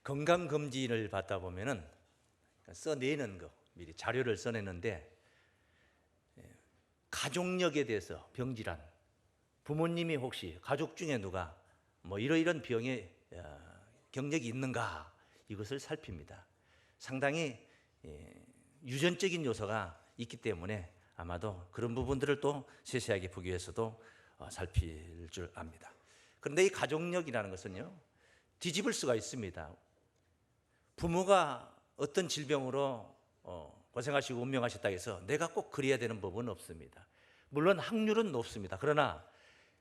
건강검진을 받다 보면은 써내는 거, 미리 자료를 써내는데 가족력에 대해서 병질환, 부모님이 혹시 가족 중에 누가 뭐 이러이런 병에 경력이 있는가, 이것을 살핍니다. 상당히 유전적인 요소가 있기 때문에 아마도 그런 부분들을 또 세세하게 보기 위해서도 살필 줄 압니다. 그런데 이 가족력이라는 것은요, 뒤집을 수가 있습니다. 부모가 어떤 질병으로 고생하시고 운명하셨다 해서 내가 꼭 그래야 되는 법은 없습니다. 물론 확률은 높습니다. 그러나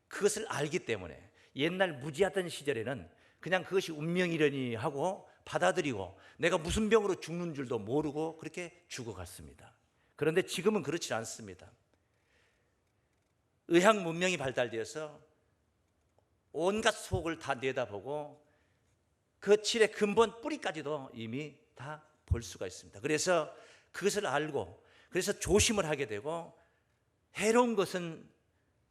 그것을 알기 때문에 옛날 무지하던 시절에는 그냥 그것이 운명이려니 하고 받아들이고 내가 무슨 병으로 죽는 줄도 모르고 그렇게 죽어갔습니다. 그런데 지금은 그렇지 않습니다. 의학 문명이 발달되어서 온갖 속을 다 내다보고 그 질의 근본 뿌리까지도 이미 다 볼 수가 있습니다. 그래서 그것을 알고 그래서 조심을 하게 되고 해로운 것은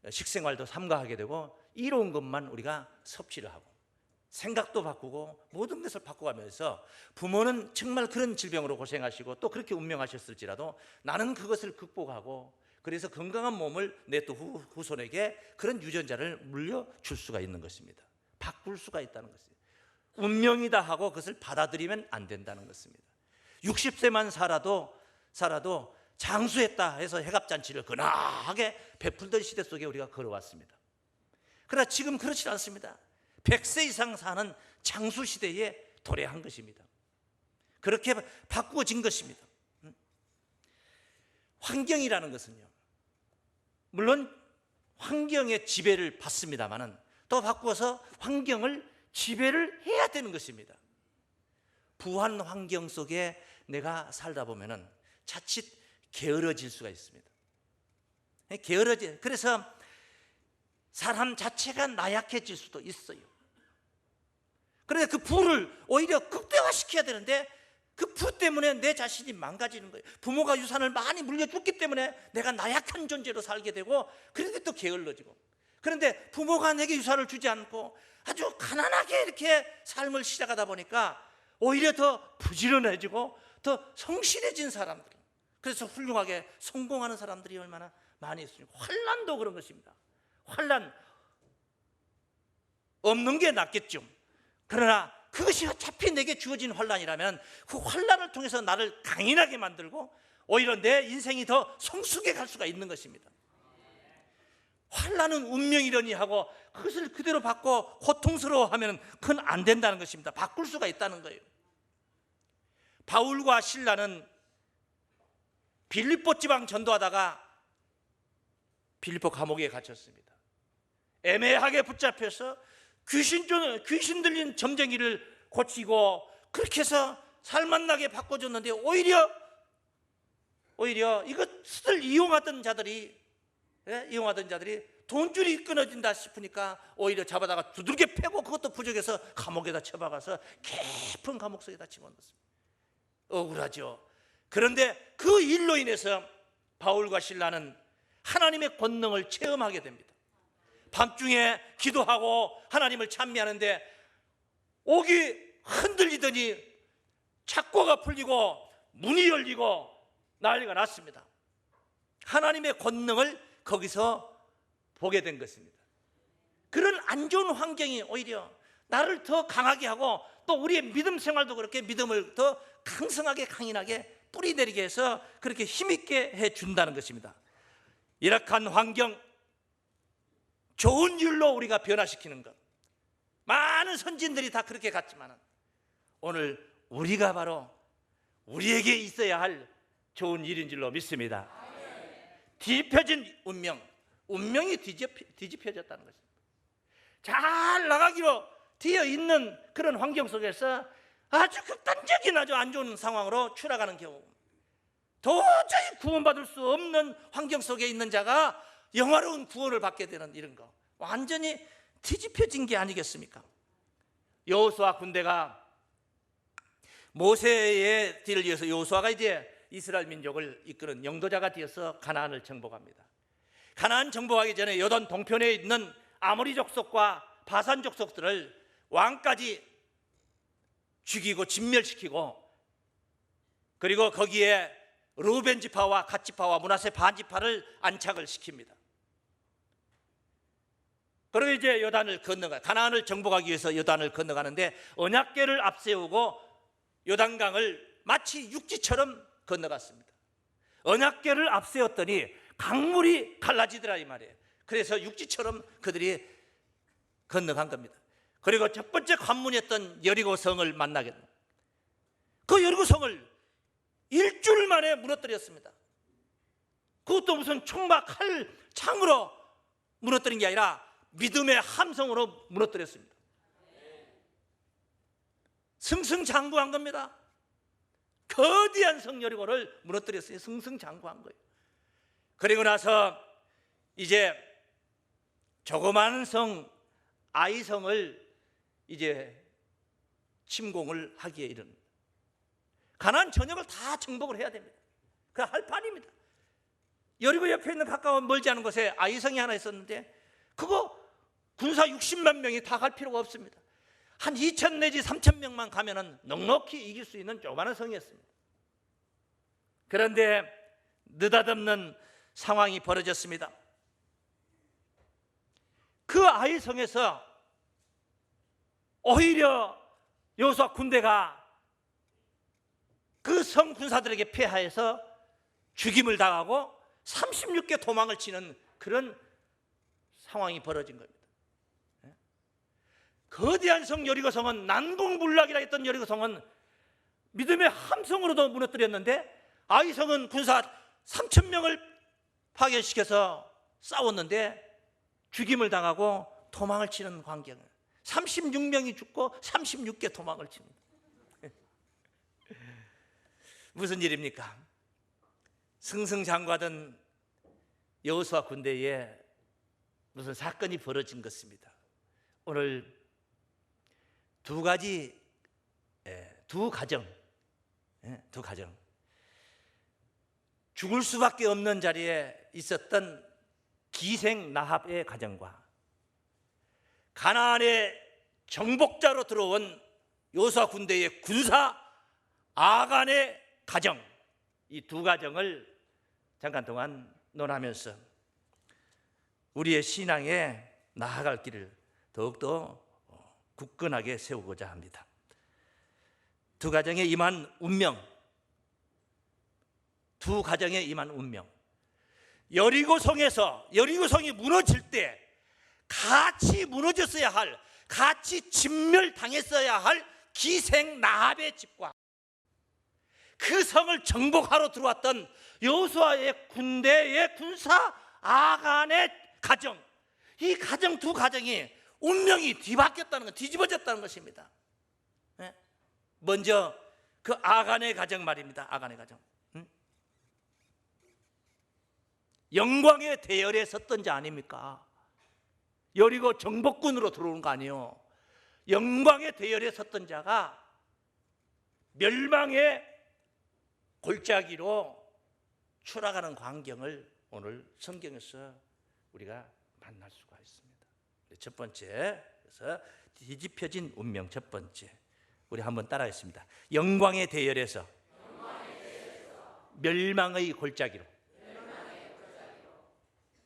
식생활도 삼가하게 되고 이로운 것만 우리가 섭취를 하고 생각도 바꾸고 모든 것을 바꿔가면서 부모는 정말 그런 질병으로 고생하시고 또 그렇게 운명하셨을지라도 나는 그것을 극복하고 그래서 건강한 몸을 내 또 후손에게 그런 유전자를 물려줄 수가 있는 것입니다. 바꿀 수가 있다는 것입니다. 운명이다 하고 그것을 받아들이면 안 된다는 것입니다. 60세만 살아도 장수했다 해서 해갑잔치를 근하게 베풀던 시대 속에 우리가 걸어왔습니다. 그러나 지금 그렇지 않습니다. 100세 이상 사는 장수 시대에 도래한 것입니다. 그렇게 바꾸어진 것입니다. 환경이라는 것은요, 물론 환경의 지배를 받습니다만은 또 바꾸어서 환경을 지배를 해야 되는 것입니다. 부한 환경 속에 내가 살다 보면은 자칫 게으러질 수가 있습니다. 그래서 사람 자체가 나약해질 수도 있어요. 그런데 그 부를 오히려 극대화시켜야 되는데 그 부 때문에 내 자신이 망가지는 거예요. 부모가 유산을 많이 물려줬기 때문에 내가 나약한 존재로 살게 되고 그런데 또 게을러지고, 그런데 부모가 내게 유산을 주지 않고 아주 가난하게 이렇게 삶을 시작하다 보니까 오히려 더 부지런해지고 더 성실해진 사람들, 그래서 훌륭하게 성공하는 사람들이 얼마나 많이 있습니까? 환난도 그런 것입니다. 환난 없는 게 낫겠죠. 그러나 그것이 어차피 내게 주어진 환난이라면 그 환난을 통해서 나를 강인하게 만들고 오히려 내 인생이 더 성숙해 갈 수가 있는 것입니다. 환난은 운명이려니 하고 그것을 그대로 받고 고통스러워하면 그건 안 된다는 것입니다. 바꿀 수가 있다는 거예요. 바울과 실라는 빌립보 지방 전도하다가 빌립보 감옥에 갇혔습니다. 애매하게 붙잡혀서 귀신 들린 점쟁이를 고치고 그렇게 해서 살맛나게 바꿔줬는데 오히려 이것을 이용하던 자들이 돈줄이 끊어진다 싶으니까 오히려 잡아다가 두들겨 패고 그것도 부족해서 감옥에다 처박아서 깊은 감옥 속에다 집어넣었습니다. 억울하죠. 그런데 그 일로 인해서 바울과 실라는 하나님의 권능을 체험하게 됩니다. 밤중에 기도하고 하나님을 찬미하는데 옥이 흔들리더니 착고가 풀리고 문이 열리고 난리가 났습니다. 하나님의 권능을 거기서 보게 된 것입니다. 그런 안 좋은 환경이 오히려 나를 더 강하게 하고 또 우리의 믿음 생활도 그렇게 믿음을 더 강성하게 강인하게 뿌리내리게 해서 그렇게 힘있게 해준다는 것입니다. 열악한 환경, 좋은 일로 우리가 변화시키는 것, 많은 선진들이 다 그렇게 갔지만 오늘 우리가 바로 우리에게 있어야 할 좋은 일인 줄로 믿습니다. 뒤집혀진 운명이 뒤집혀졌다는 것입니다. 잘 나가기로 되어 있는 그런 환경 속에서 아주 극단적인 아주 안 좋은 상황으로 추락하는 경우, 도저히 구원받을 수 없는 환경 속에 있는 자가 영화로운 구원을 받게 되는 이런 거, 완전히 뒤집혀진 게 아니겠습니까? 여호수아 군대가 모세의 뒤를 이어서 여호수아가 이제 이스라엘 민족을 이끄는 영도자가 되어서 가나안을 정복합니다. 가나안 정복하기 전에 요단 동편에 있는 아모리 족속과 바산 족속들을 왕까지 죽이고 진멸시키고, 그리고 거기에 루벤 지파와 갓 지파와 므낫세 반 지파를 안착을 시킵니다. 그리고 이제 요단을 건너가, 가나안을 정복하기 위해서 요단을 건너가는데 언약궤를 앞세우고 요단강을 마치 육지처럼 건너갔습니다. 언약궤를 앞세웠더니 강물이 갈라지더라 이 말이에요. 그래서 육지처럼 그들이 건너간 겁니다. 그리고 첫 번째 관문이었던 여리고성을 만나게 됩니다. 그 여리고성을 일주일 만에 무너뜨렸습니다. 그것도 무슨 총과 칼, 창으로 무너뜨린 게 아니라 믿음의 함성으로 무너뜨렸습니다. 승승장구한 겁니다. 거대한 성 여리고를 무너뜨렸어요. 승승장구한 거예요. 그리고 나서 이제 조그마한 성 아이성을 이제 침공을 하기에 이릅니다. 가나안 전역을 다 정복을 해야 됩니다. 그 할 판입니다. 여리고 옆에 있는 가까운 멀지 않은 곳에 아이성이 하나 있었는데 그거 군사 60만 명이 다 갈 필요가 없습니다. 한 2천 내지 3천 명만 가면은 넉넉히 이길 수 있는 조그마한 성이었습니다. 그런데 느닷없는 상황이 벌어졌습니다. 그 아이성에서 오히려 여호수아 군대가 그 성 군사들에게 패하여서 죽임을 당하고 36개 도망을 치는 그런 상황이 벌어진 겁니다. 거대한 성 여리고성은, 난공불락이라 했던 여리고성은 믿음의 함성으로도 무너뜨렸는데 아이성은 군사 3천 명을 파괴시켜서 싸웠는데 죽임을 당하고 도망을 치는 광경을, 36명이 죽고 36개 도망을 칩니다. 무슨 일입니까? 승승장구하던 여호수아 군대에 무슨 사건이 벌어진 것입니다. 오늘 두 가정, 죽을 수밖에 없는 자리에 있었던 기생 라합의 가정과 가나안의 정복자로 들어온 여호수아 군대의 군사 아간의 가정, 이 두 가정을 잠깐 동안 논하면서 우리의 신앙에 나아갈 길을 더욱더 굳건하게 세우고자 합니다. 두 가정에 임한 운명, 두 가정에 임한 운명. 여리고성이 무너질 때 같이 무너졌어야 할, 같이 진멸당했어야 할 기생 라합의 집과 그 성을 정복하러 들어왔던 여호수아의 군대의 군사 아간의 가정, 이 가정 두 가정이 운명이 뒤바뀌었다는 것, 뒤집어졌다는 것입니다. 먼저 그 아간의 가정 말입니다. 아간의 가정. 영광의 대열에 섰던 자 아닙니까? 여리고 정복군으로 들어오는 거 아니에요. 영광의 대열에 섰던 자가 멸망의 골짜기로 추락하는 광경을 오늘 성경에서 우리가 만날 수가 있습니다. 첫 번째, 그래서 뒤집혀진 운명. 첫 번째, 우리 한번 따라하겠습니다. 영광의 대열에서 멸망의 골짜기로.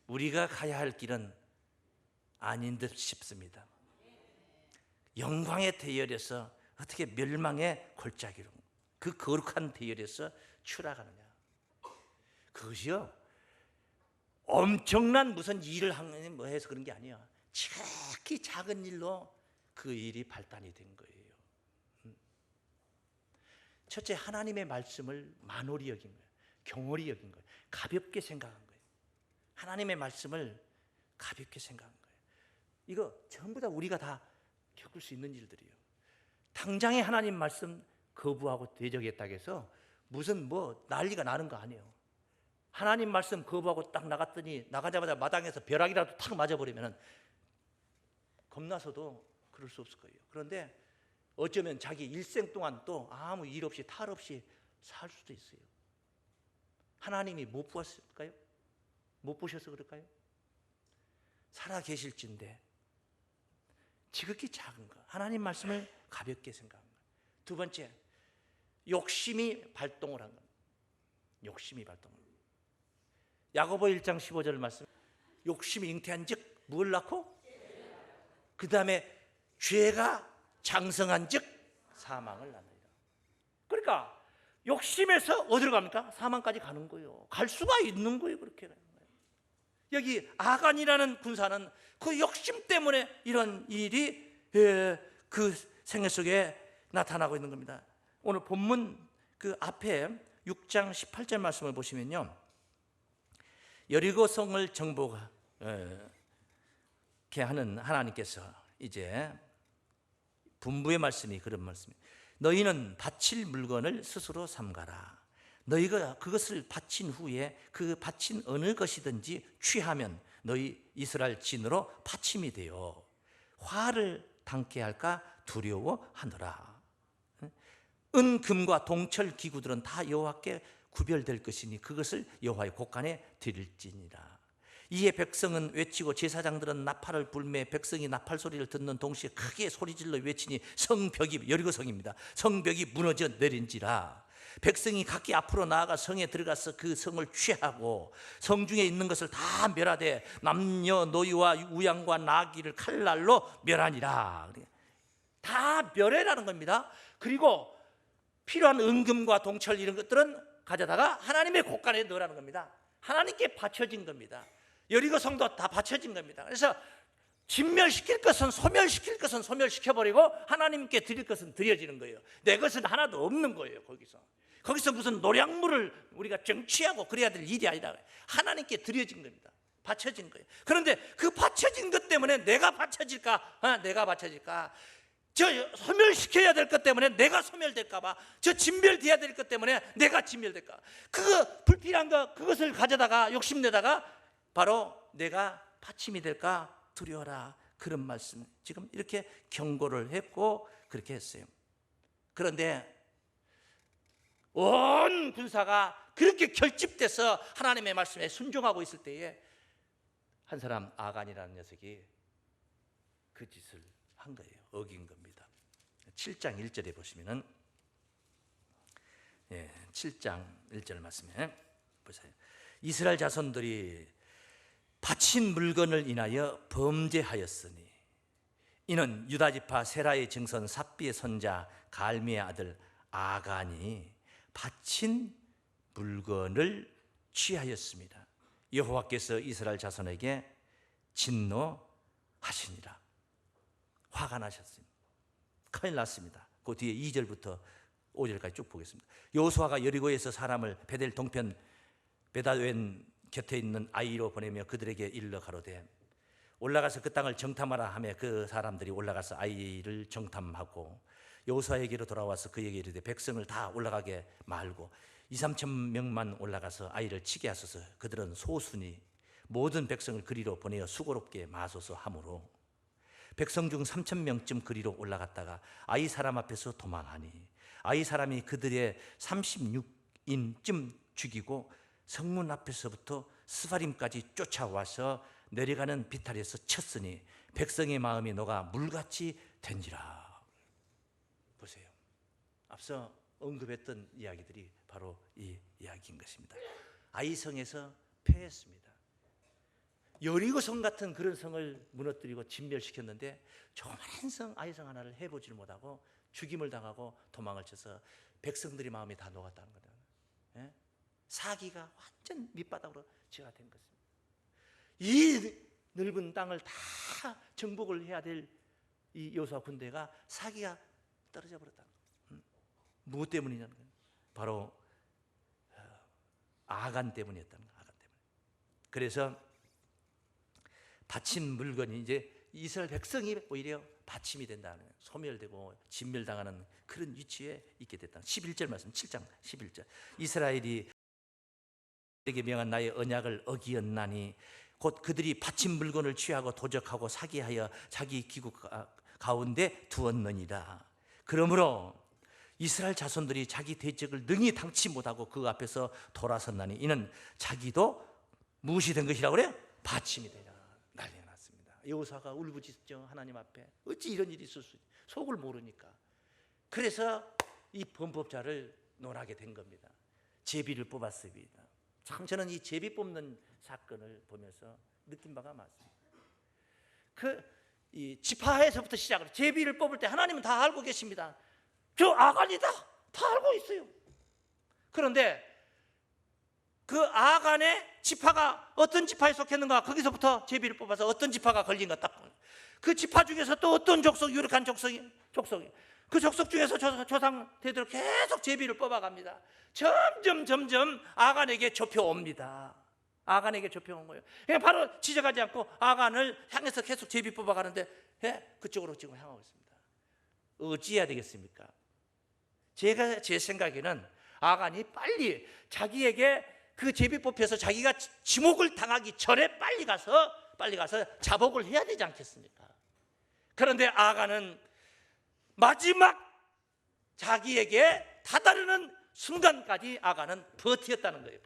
우리가 가야 할 길은 아닌 듯 싶습니다. 영광의 대열에서 어떻게 멸망의 골짜기로, 그 거룩한 대열에서 추락하느냐. 그것이요, 엄청난 무슨 일을 하는 뭐 해서 그런 게 아니야. 지극히 작은 일로 그 일이 발단이 된 거예요. 첫째, 하나님의 말씀을 만홀히 여긴 거예요. 경홀히 여긴 거예요. 가볍게 생각한 거예요. 하나님의 말씀을 가볍게 생각한 거예요. 이거 전부 다 우리가 다 겪을 수 있는 일들이에요. 당장에 하나님 말씀 거부하고 대적했다고 해서 무슨 뭐 난리가 나는 거 아니에요. 하나님 말씀 거부하고 딱 나갔더니 나가자마자 마당에서 벼락이라도 탁 맞아버리면 겁나서도 그럴 수 없을 거예요. 그런데 어쩌면 자기 일생 동안 또 아무 일 없이 탈 없이 살 수도 있어요. 하나님이 못 보았을까요? 못 보셔서 그럴까요? 살아 계실진데 지극히 작은 거, 하나님 말씀을 가볍게 생각한 거예요. 두 번째, 욕심이 발동을 한 겁니다. 욕심이 발동을. 야고보 1장 15절 말씀. 욕심이 잉태한즉 뭘 낳고? 그 다음에 죄가 장성한즉 사망을 낳느니라. 그러니까 욕심에서 어디로 갑니까? 사망까지 가는 거예요. 갈 수가 있는 거예요. 그렇게 가는 거예요. 여기 아간이라는 군사는 그 욕심 때문에 이런 일이 그 생애 속에 나타나고 있는 겁니다. 오늘 본문 그 앞에 6장 18절 말씀을 보시면요, 여리고 성을 정복하게 하는 하나님께서 이제 분부의 말씀이 그런 말씀이에요. 너희는 바칠 물건을 스스로 삼가라. 너희가 그것을 바친 후에 그 바친 어느 것이든지 취하면 너희 이스라엘 진으로 바침이 되어 화를 당케 할까 두려워하노라. 은, 금과 동철 기구들은 다 여호와께 구별될 것이니 그것을 여호와의 곳간에 드릴지니라. 이에 백성은 외치고 제사장들은 나팔을 불매 백성이 나팔 소리를 듣는 동시에 크게 소리질러 외치니 성벽이, 여리고 성입니다, 성벽이 무너져 내린지라. 백성이 각기 앞으로 나아가 성에 들어가서 그 성을 취하고 성 중에 있는 것을 다 멸하되 남녀 노유와 우양과 나귀를 칼날로 멸하니라. 다 멸해라는 겁니다. 그리고 필요한 은금과 동철 이런 것들은 가져다가 하나님의 곳간에 넣으라는 겁니다. 하나님께 바쳐진 겁니다. 여리고 성도 다 바쳐진 겁니다. 그래서 진멸시킬 것은 소멸시킬 것은 소멸시켜버리고 하나님께 드릴 것은 드려지는 거예요. 내 것은 하나도 없는 거예요. 거기서 무슨 노량물을 우리가 정취하고 그래야 될 일이 아니라 하나님께 드려진 겁니다. 바쳐진 거예요. 그런데 그 바쳐진 것 때문에 내가 바쳐질까? 내가 바쳐질까? 저 소멸시켜야 될 것 때문에 내가 소멸될까 봐, 저 진멸돼야 될 것 때문에 내가 진멸될까, 그거 불필요한 거 그것을 가져다가 욕심내다가 바로 내가 받침이 될까 두려워라. 그런 말씀 지금 이렇게 경고를 했고 그렇게 했어요. 그런데 온 군사가 그렇게 결집돼서 하나님의 말씀에 순종하고 있을 때에 한 사람 아간이라는 녀석이 그 짓을 한 거예요. 어긴 겁니다. 7장 1절에 보시면은 7장 1절 말씀에 보세요. 이스라엘 자손들이 바친 물건을 인하여 범죄하였으니 이는 유다 지파 세라의 증손 삽비의 손자 갈미의 아들 아간이 바친 물건을 취하였습니다. 여호와께서 이스라엘 자손에게 진노하시니라. 화가 나셨습니다. 큰일 났습니다. 그 뒤에 2절부터 5절까지 쭉 보겠습니다. 여호수아가 여리고에서 사람을 베델 동편 베다웬 곁에 있는 아이로 보내며 그들에게 일러 가로되 올라가서 그 땅을 정탐하라 하며 그 사람들이 올라가서 아이를 정탐하고 여호수아에게로 돌아와서 그에게 이르되 백성을 다 올라가게 말고 2-3천 명만 올라가서 아이를 치게 하소서. 그들은 소수니 모든 백성을 그리로 보내어 수고롭게 마소서 하므로 백성 중 3천 명쯤 그리로 올라갔다가 아이 사람 앞에서 도망하니 아이 사람이 그들의 36인쯤 죽이고 성문 앞에서부터 스바림까지 쫓아와서 내려가는 비탈에서 쳤으니 백성의 마음이 녹아 물같이 된지라. 보세요. 앞서 언급했던 이야기들이 바로 이 이야기인 것입니다. 아이성에서 패했습니다. 여리고성 같은 그런 성을 무너뜨리고 진멸시켰는데 조그마한 성 아이성 하나를 해보질 못하고 죽임을 당하고 도망을 쳐서 백성들의 마음이 다 녹았다는 거다. 예? 사기가 완전 밑바닥으로 지어가 된 것입니다. 이 넓은 땅을 다 정복을 해야 될 이 여호수아 군대가 사기가 떨어져 버렸다는 거예요. 무엇 때문이냐는 거예요. 바로 아간 때문이었다는 거예요. 아간 때문에. 그래서 바친 물건이 이제 이스라엘 백성이 오히려 바침이 된다는 거예요. 소멸되고 진멸당하는 그런 위치에 있게 됐다. 11절 말씀, 7장 11절. 이스라엘이 에게 명한 나의 언약을 어기었나니 곧 그들이 바친 물건을 취하고 도적하고 사기하여 자기 기구 가운데 두었느니라. 그러므로 이스라엘 자손들이 자기 대적을 능히 당치 못하고 그 앞에서 돌아섰나니 이는 자기도 무엇이 된 것이라고 그래요? 바침이 되라. 난리가 났습니다. 여호수아가 울부짖죠. 하나님 앞에 어찌 이런 일이 있을 수 있지? 속을 모르니까. 그래서 이 범법자를 논하게 된 겁니다. 제비를 뽑았습니다. 참 저는 이 제비 뽑는 사건을 보면서 느낀 바가 많습니다. 이 지파에서부터 시작을, 제비를 뽑을 때 하나님은 다 알고 계십니다. 저 아간이다, 다 알고 있어요. 그런데 그 아간의 지파가 어떤 지파에 속했는가, 거기서부터 제비를 뽑아서 어떤 지파가 걸린가 딱 보여요. 그 지파 중에서 또 어떤 족속, 유력한 족속이 그 족속 중에서 조상 대대로 계속 제비를 뽑아갑니다. 점점 아간에게 좁혀옵니다. 아간에게 좁혀온 거예요. 그냥 바로 지적하지 않고 아간을 향해서 계속 제비 뽑아가는데 그쪽으로 지금 향하고 있습니다. 어찌해야 되겠습니까? 제 생각에는 아간이 빨리 자기에게 그 제비 뽑혀서 자기가 지목을 당하기 전에 빨리 가서 자복을 해야 되지 않겠습니까? 그런데 아간은 마지막 자기에게 다다르는 순간까지 아간은 버텼다는 거예요.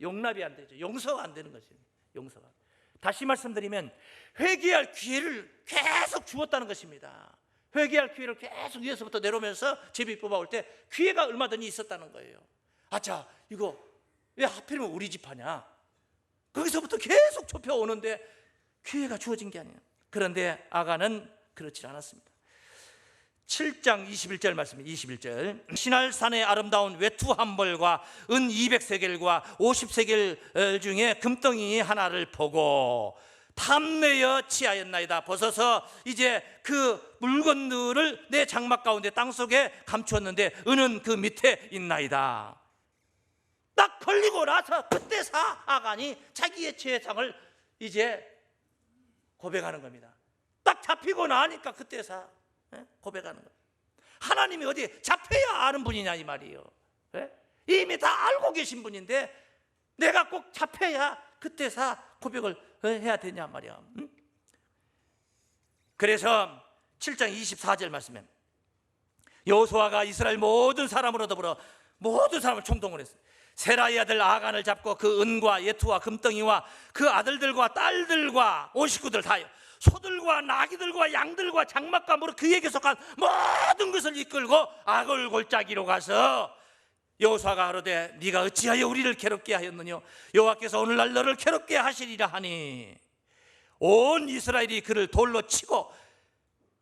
용납이 안 되죠. 용서가 안 되는 것입니다. 용서가. 다시 말씀드리면 회개할 기회를 계속 주었다는 것입니다. 회개할 기회를 계속 위에서부터 내려오면서 제비 뽑아올 때 기회가 얼마든지 있었다는 거예요. 아차, 이거 왜 하필이면 우리 지파냐? 거기서부터 계속 좁혀오는데 기회가 주어진 게 아니에요. 그런데 아간은 그렇지 않았습니다. 7장 21절 말씀입니다. 21절. 시날산의 아름다운 외투 한 벌과 은 200세겔과 50세겔 중에 금덩이 하나를 보고 탐내어 취하였나이다. 벗어서 이제 그 물건들을 내 장막 가운데 땅속에 감추었는데 은은 그 밑에 있나이다. 딱 걸리고 나서 그때서 아간이 자기의 죄상을 이제 고백하는 겁니다. 딱 잡히고 나니까 그때서 고백하는 거예요. 하나님이 어디 잡혀야 아는 분이냐 이 말이에요. 이미 다 알고 계신 분인데 내가 꼭 잡혀야 그때서 고백을 해야 되냐 말이야. 그래서 7장 24절 말씀에 여호수아가 이스라엘 모든 사람으로 더불어 모든 사람을 총동을 했어요. 세라의 아들 아간을 잡고 그 은과 예투와 금덩이와 그 아들들과 딸들과 온 식구들 다요, 소들과 나귀들과 양들과 장막과 무릇 그에게 속한 모든 것을 이끌고 아골 골짜기로 가서 여호수아가 가로되 네가 어찌하여 우리를 괴롭게 하였느냐? 여호와께서 오늘날 너를 괴롭게 하시리라 하니 온 이스라엘이 그를 돌로 치고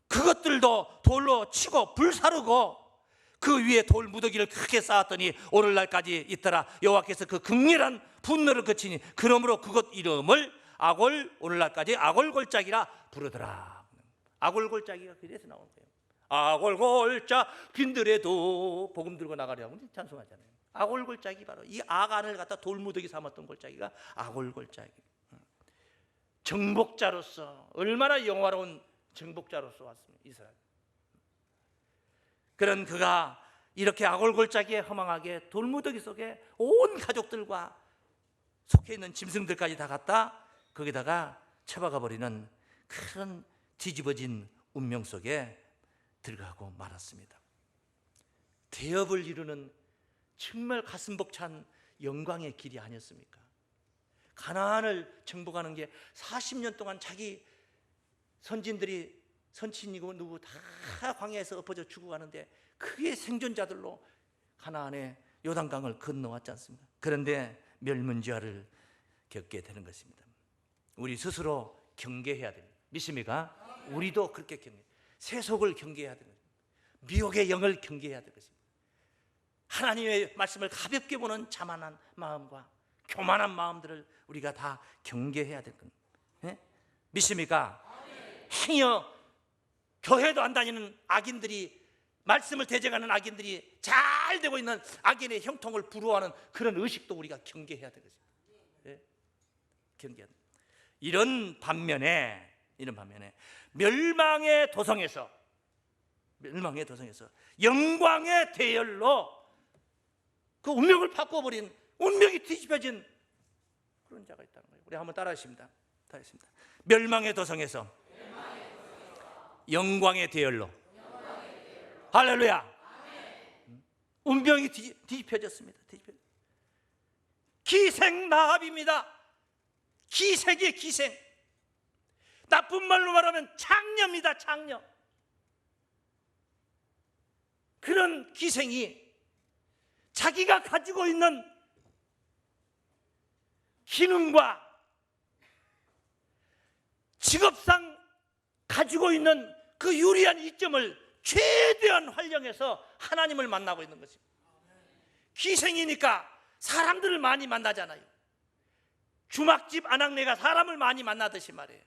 그것들도 돌로 치고 불사르고 그 위에 돌 무더기를 크게 쌓았더니 오늘날까지 있더라. 여호와께서 그 극렬한 분노를 그치니 그러므로 그곳 이름을 오늘날까지 아골골짜기라 부르더라. 아골골짜기가 그래서 나온 거예요. 아골골짜 빈들에도 복음 들고 나가려고 찬송하잖아요. 아골골짜기 바로 이 아간을 갖다 돌무더기 삼았던 골짜기가 아골골짜기. 정복자로서 얼마나 영화로운 정복자로서 왔습니다. 이스라엘. 그런 그가 이렇게 아골골짜기에 허망하게 돌무더기 속에 온 가족들과 속해 있는 짐승들까지 다 갖다 거기다가 처박아 버리는 그런 뒤집어진 운명 속에 들어가고 말았습니다. 대업을 이루는 정말 가슴 벅찬 영광의 길이 아니었습니까? 가나안을 정복하는 게 40년 동안 자기 선진들이 선친이고 누구 다 광야에서 엎어져 죽어가는데 그게 생존자들로 가나안의 요단강을 건너왔지 않습니까? 그런데 멸문지화를 겪게 되는 것입니다. 우리 스스로 경계해야 됩니다. 믿습니까? 우리도 그렇게 세속을 경계해야 되는 것입니다. 미혹의 영을 경계해야 될 것입니다. 하나님의 말씀을 가볍게 보는 자만한 마음과 교만한 마음들을 우리가 다 경계해야 될 겁니다. 네? 믿습니까? 행여 교회도 안 다니는 악인들이, 말씀을 대적하는 악인들이 잘 되고 있는 악인의 형통을 부러워하는 그런 의식도 우리가 경계해야 될 것입니다. 네? 경계해야 됩니다. 이런 반면에 멸망의 도성에서 영광의 대열로 그 운명을 바꿔버린, 운명이 뒤집혀진 그런 자가 있다는 거예요. 우리 한번 따라하십니다. 멸망의 도성에서 영광의 대열로. 할렐루야. 운명이 뒤집혀졌습니다. 기생나합입니다. 기색이에요. 기생. 나쁜 말로 말하면 창녀입니다. 창녀. 그런 기생이 자기가 가지고 있는 기능과 직업상 가지고 있는 그 유리한 이점을 최대한 활용해서 하나님을 만나고 있는 것입니다. 기생이니까 사람들을 많이 만나잖아요. 주막집 아낙네가 사람을 많이 만나듯이 말이에요.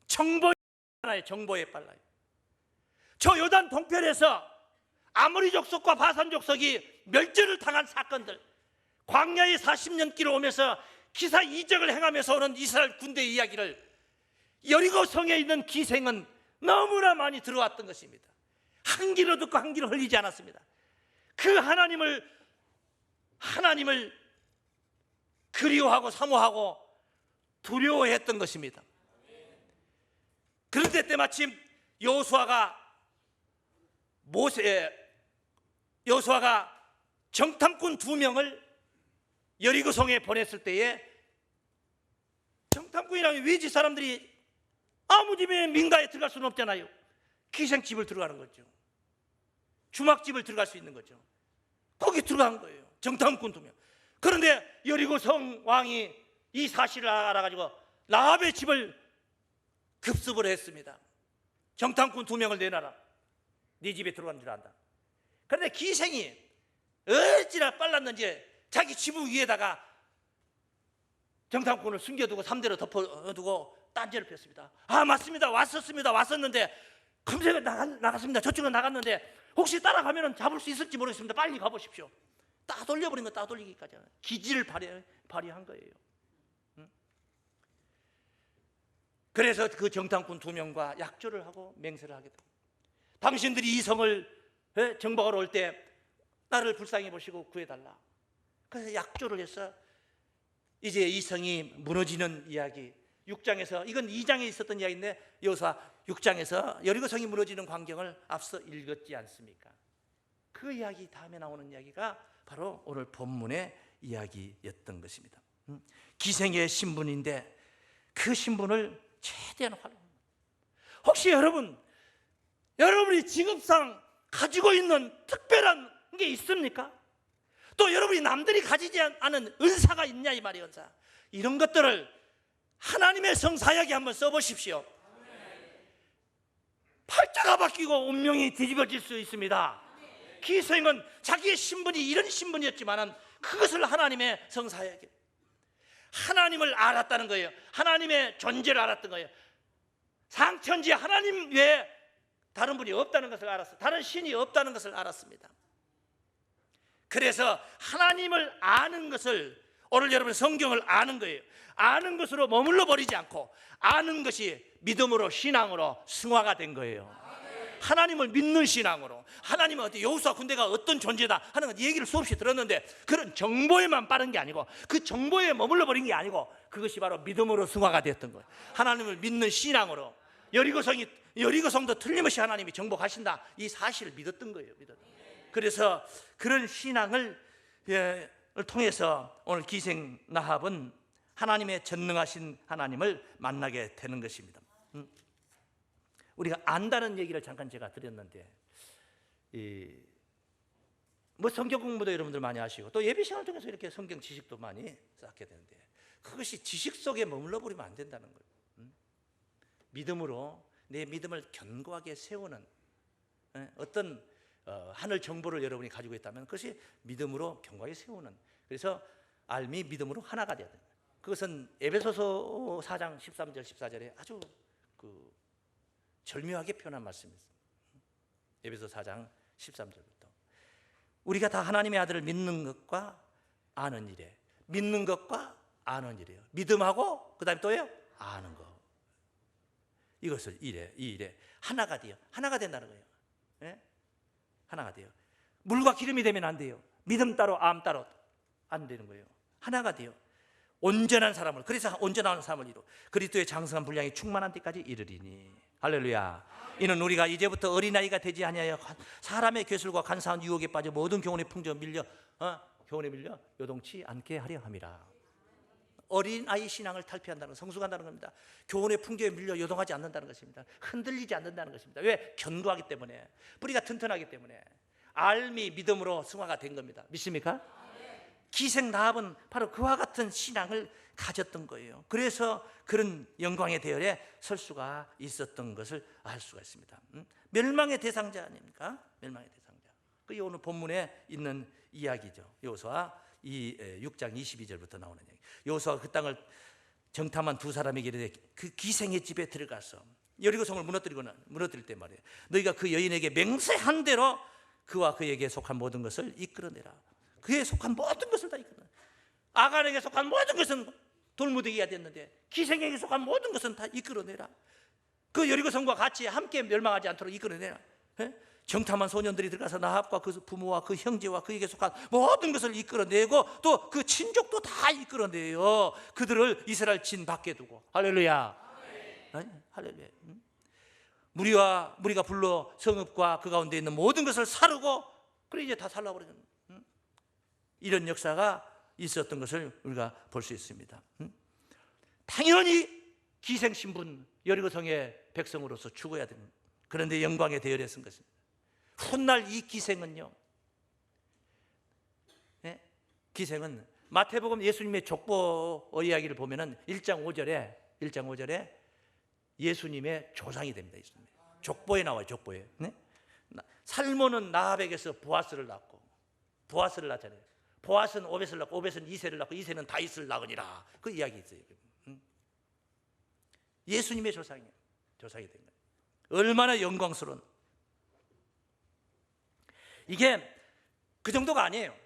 정보에 빨라요. 정보에 빨라요. 저 요단 동편에서 아모리 족속과 바산 족속이 멸절을 당한 사건들, 광야의 40년 길을 오면서 기사 이적을 행하면서 오는 이스라엘 군대 이야기를 여리고 성에 있는 기생은 너무나 많이 들어왔던 것입니다. 한 귀로 듣고 한 귀로 흘리지 않았습니다. 그 하나님을 그리워하고 사모하고 두려워했던 것입니다. 그런데 때마침 여호수아가 정탐꾼 2명을 여리고성에 보냈을 때에 정탐꾼이라면 외지 사람들이 아무 집에 민가에 들어갈 수는 없잖아요. 기생집을 들어가는 거죠. 주막집을 들어갈 수 있는 거죠. 거기 들어간 거예요. 정탐꾼 2명. 그런데 여리고성 왕이 이 사실을 알아가지고 라합의 집을 급습을 했습니다. 정탐꾼 2명을 내놔라. 네 집에 들어간 줄 안다. 그런데 기생이 어찌나 빨랐는지 자기 지붕 위에다가 정탐꾼을 숨겨두고 3대로 덮어두고 딴지를 폈습니다. 아, 맞습니다. 왔었는데 금세 나갔습니다. 저쪽으로 나갔는데 혹시 따라가면 잡을 수 있을지 모르겠습니다. 빨리 가보십시오. 따돌려버린 거 따돌리기까지 기지를 발휘한 거예요. 그래서 그 정탐꾼 2명과 약조를 하고 맹세를 하게 됩니다. 당신들이 이 성을 정복하러 올 때 나를 불쌍히 보시고 구해달라. 그래서 약조를 해서 이제 이 성이 무너지는 이야기, 6장에서, 이건 2장에 있었던 이야기인데 여호수아 6장에서 여리고 성이 무너지는 광경을 앞서 읽었지 않습니까? 그 이야기 다음에 나오는 이야기가 바로 오늘 본문의 이야기였던 것입니다. 기생의 신분인데 그 신분을 최대한 활용합니다. 혹시 여러분이 직업상 가지고 있는 특별한 게 있습니까? 또 여러분이 남들이 가지지 않은 은사가 있냐 이 말이에요. 은사. 이런 것들을 하나님의 성사역에 한번 써보십시오. 팔자가 바뀌고 운명이 뒤집어질 수 있습니다. 기생은 자기의 신분이 이런 신분이었지만 그것을 하나님의 성사역에, 하나님을 알았다는 거예요. 하나님의 존재를 알았던 거예요. 상천지 하나님 외에 다른 분이 없다는 것을 알았어요. 다른 신이 없다는 것을 알았습니다. 그래서 하나님을 아는 것을, 오늘 여러분 성경을 아는 거예요. 아는 것으로 머물러 버리지 않고 아는 것이 믿음으로, 신앙으로 승화가 된 거예요. 하나님을 믿는 신앙으로, 하나님은 어디 여호수아 군대가 어떤 존재다 하는 건 얘기를 수없이 들었는데 그런 정보에만 빠른 게 아니고, 그 정보에 머물러 버린 게 아니고 그것이 바로 믿음으로 승화가 되었던 거예요. 하나님을 믿는 신앙으로 여리고성도 틀림없이 하나님이 정복하신다, 이 사실을 믿었던 거예요. 그래서 그런 신앙을 통해서 오늘 기생 라합은 하나님의 전능하신 하나님을 만나게 되는 것입니다. 우리가 안다는 얘기를 잠깐 제가 드렸는데, 성경 공부도 여러분들 많이 하시고 또 예배 시간을 통해서 이렇게 성경 지식도 많이 쌓게 되는데, 그것이 지식 속에 머물러 버리면 안 된다는 거예요. 믿음으로 내 믿음을 견고하게 세우는 어떤 하늘 정보를 여러분이 가지고 있다면 그것이 믿음으로 견고하게 세우는, 그래서 알미 믿음으로 하나가 되어야 됩니다. 그것은 에베소서 4장 13절 14절에 아주 절묘하게 표현한 말씀입니다. 에베소 4장 13절부터 우리가 다 하나님의 아들을 믿는 것과 아는 일에, 믿는 것과 아는 일이에요. 믿음하고 그 다음에 또요 아는 거, 이것을 이 일에 하나가 돼요. 하나가 된다는 거예요. 네? 하나가 돼요. 물과 기름이 되면 안 돼요. 믿음 따로 암 따로 안 되는 거예요. 하나가 돼요. 온전한 사람을, 그래서 온전한 사람을 이루 그리스도의 장성한 분량이 충만한 때까지 이르리니. 할렐루야. 이는 우리가 이제부터 어린아이가 되지 아니하여 사람의 괴술과 간사한 유혹에 빠져 모든 교훈의 풍조에 밀려 요동치 않게 하려 함이라. 어린아이 신앙을 탈피한다는, 성숙한다는 겁니다. 교훈의 풍조에 밀려 요동하지 않는다는 것입니다. 흔들리지 않는다는 것입니다. 왜? 견고하기 때문에, 뿌리가 튼튼하기 때문에. 알미 믿음으로 승화가 된 겁니다. 믿습니까? 기생 라합은 바로 그와 같은 신앙을 가졌던 거예요. 그래서 그런 영광의 대열에 설 수가 있었던 것을 알 수가 있습니다. 멸망의 대상자 아닙니까? 멸망의 대상자. 그게 오늘 본문에 있는 이야기죠. 여호수아 6장 22절부터 나오는 얘기. 여호수아가 그 땅을 정탐한 두 사람에게 이르되 그 기생의 집에 들어가서 여리고성을 무너뜨릴 때 말이에요. 너희가 그 여인에게 맹세한 대로 그와 그에게 속한 모든 것을 이끌어내라. 그에 속한 모든 것을 다 이끌어내라. 아간에게 속한 모든 것은 돌무더기가 됐는데 기생에게 속한 모든 것은 다 이끌어내라. 그 여리고성과 같이 함께 멸망하지 않도록 이끌어내라. 정탐한 소년들이 들어가서 라합과 그 부모와 그 형제와 그에게 속한 모든 것을 이끌어내고 또 그 친족도 다 이끌어내요. 그들을 이스라엘 진 밖에 두고. 할렐루야. 할렐루야. 무리가 불러 성읍과 그 가운데 있는 모든 것을 사르고 그래 이제 다 살라버리는 이런 역사가 있었던 것을 우리가 볼 수 있습니다. 당연히 기생 신분 여리고성의 백성으로서 죽어야 되는, 그런데 영광의 대열에 쓴 것입니다. 훗날 이 기생은요, 기생은 마태복음 예수님의 족보 이야기를 보면은 1장 5절에 예수님의 조상이 됩니다. 예수님. 족보에 나와요. 족보에. 살몬은 라합에게서 보아스를 낳고, 보아스를 낳잖아요. 보아스는 오벳을 낳고, 오벳은 이새를 낳고, 이새는 다윗을 낳으니라. 그 이야기 있어요. 예수님의 조상이 된 거예요. 얼마나 영광스러운. 이게 그 정도가 아니에요.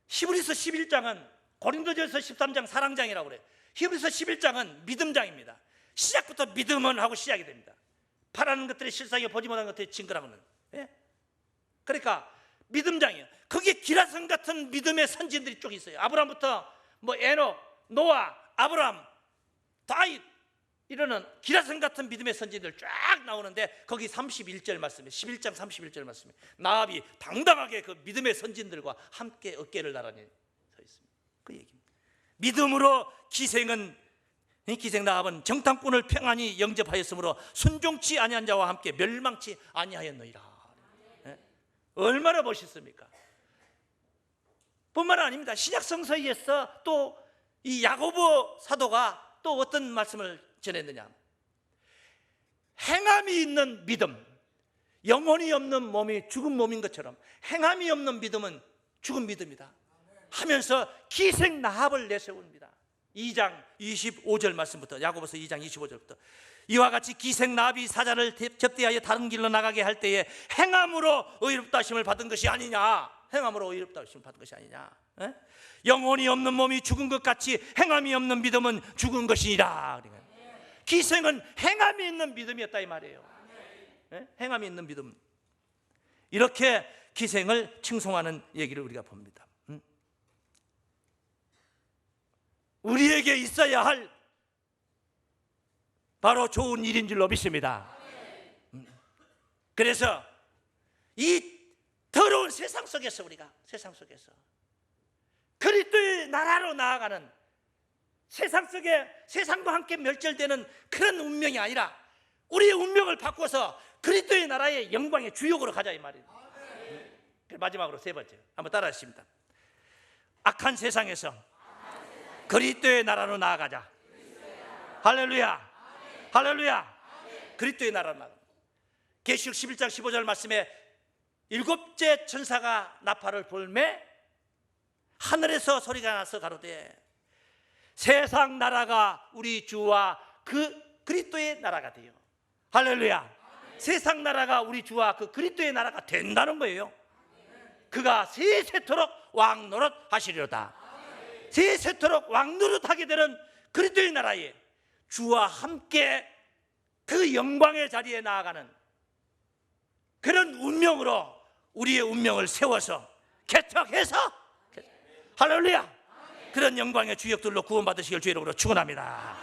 히브리서 11장은 고린도전서 13장 사랑장이라고 그래요. 히브리서 11장은 믿음장입니다. 시작부터 믿음은 하고 시작이 됩니다. 바라는 것들이 실상에 보지 못한 것들이 증거라고는. 그러니까 믿음장이에요. 거기에 기라성 같은 믿음의 선진들이 쭉 있어요. 아브라함부터 에녹, 노아, 아브라함, 다윗 이러는 기라성 같은 믿음의 선진들 쫙 나오는데 거기 31절 말씀에 11장 31절 말씀에 라합이 당당하게 그 믿음의 선진들과 함께 어깨를 나란히 서 있습니다. 그 얘기입니다. 믿음으로 기생 라합은 정탐꾼을 평안히 영접하였으므로 순종치 아니한 자와 함께 멸망치 아니하였느니라. 얼마나 멋있습니까? 뿐만 아닙니다. 신약 성서에서 또 이 야고보 사도가 또 어떤 말씀을 전했느냐, 행함이 있는 믿음, 영혼이 없는 몸이 죽은 몸인 것처럼 행함이 없는 믿음은 죽은 믿음이다 하면서 기생 라합을 내세웁니다. 2장 25절 말씀부터, 야고보서 2장 25절부터 이와 같이 기생 라합이 사자를 접대하여 다른 길로 나가게 할 때에 행함으로 의롭다 하심을 받은 것이 아니냐. 행함으로 의롭다 하심을 받은 것이 아니냐. 영혼이 없는 몸이 죽은 것 같이 행함이 없는 믿음은 죽은 것이니라. 기생은 행함이 있는 믿음이었다 이 말이에요. 행함이 있는 믿음. 이렇게 기생을 칭송하는 얘기를 우리가 봅니다. 우리에게 있어야 할 바로 좋은 일인 줄로 믿습니다. 그래서 이 더러운 세상 속에서 우리가 그리스도의 나라로 나아가는, 세상 속에 세상과 함께 멸절되는 그런 운명이 아니라 우리의 운명을 바꿔서 그리스도의 나라의 영광의 주역으로 가자 이 말이에요. 마지막으로 세 번째 한번 따라 하십니다. 악한 세상에서 그리스도의 나라로 나아가자. 할렐루야. 할렐루야. 그리스도의 나라로 나아가. 계시록 11장 15절 말씀에 일곱째 천사가 나팔을 불매 하늘에서 소리가 나서 가로되 세상 나라가 우리 주와 그 그리스도의 나라가 돼요. 할렐루야. 세상 나라가 우리 주와 그 그리스도의 나라가 된다는 거예요. 그가 세세토록 왕노릇 하시리로다. 세세토록 왕노릇하게 되는 그리스도의 나라에 주와 함께 그 영광의 자리에 나아가는 그런 운명으로 우리의 운명을 세워서 개척해서, 할렐루야, 그런 영광의 주역들로 구원받으시길 주의 이름으로 축원합니다.